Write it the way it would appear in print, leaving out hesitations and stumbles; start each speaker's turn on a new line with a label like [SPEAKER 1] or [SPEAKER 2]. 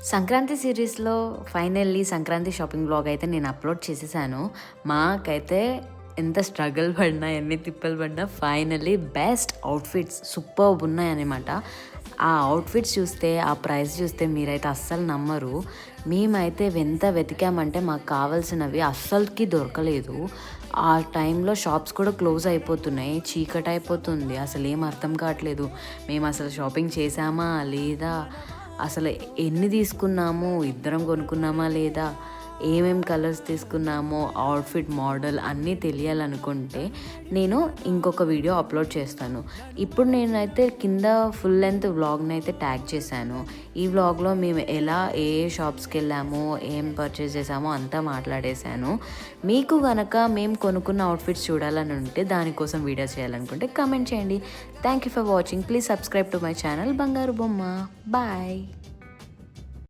[SPEAKER 1] సంక్రాంతి సిరీస్‌లో finally Sankranti shopping vlog అయితే నేను అప్‌లోడ్ చేసేసాను. మాకైతే ఎంత స్ట్రగుల్ పడినా, ఎన్ని తిప్పలు పడినా ఫైనల్లీ బెస్ట్ అవుట్‌ఫిట్స్ సూపర్బ్ ఉన్నాయన్నమాట. ఆ అవుట్‌ఫిట్స్ చూస్తే, ఆ ప్రైస్ చూస్తే మీరైతే అస్సలు నమ్మరు. మేమైతే ఎంత వెతికామంటే మాకు కావాల్సినవి అస్సలకి దొరకలేదు. ఆ టైంలో షాప్స్ కూడా క్లోజ్ అయిపోతున్నాయి. చీకటయిపోతుంది. అసలేం అర్థం కావట్లేదు. మేమసలు షాపింగ్ చేశామా? లేదా? అసలు ఎన్ని తీసుకున్నాము, ఇద్దరం కొనుక్కున్నామా లేదా, ఏమేం కలర్స్ తీసుకున్నామో, అవుట్ఫిట్ మోడల్ అన్నీ తెలియాలనుకుంటే నేను ఇంకొక వీడియో అప్లోడ్ చేస్తాను. ఇప్పుడు నేనైతే కింద ఫుల్ లెంత్ వ్లాగ్ని అయితే ట్యాగ్ చేశాను. ఈ వ్లాగ్లో మేము ఎలా ఏ షాప్స్కి వెళ్ళామో, ఏం పర్చేస్ చేసామో అంతా మాట్లాడేశాను. మీకు కనుక మేము కొనుక్కున్న అవుట్ఫిట్స్ చూడాలని ఉంటే, దానికోసం వీడియో చేయాలనుకుంటే కమెంట్ చేయండి. Thank you for watching. Please subscribe to my channel బంగారు బొమ్మ. బాయ్.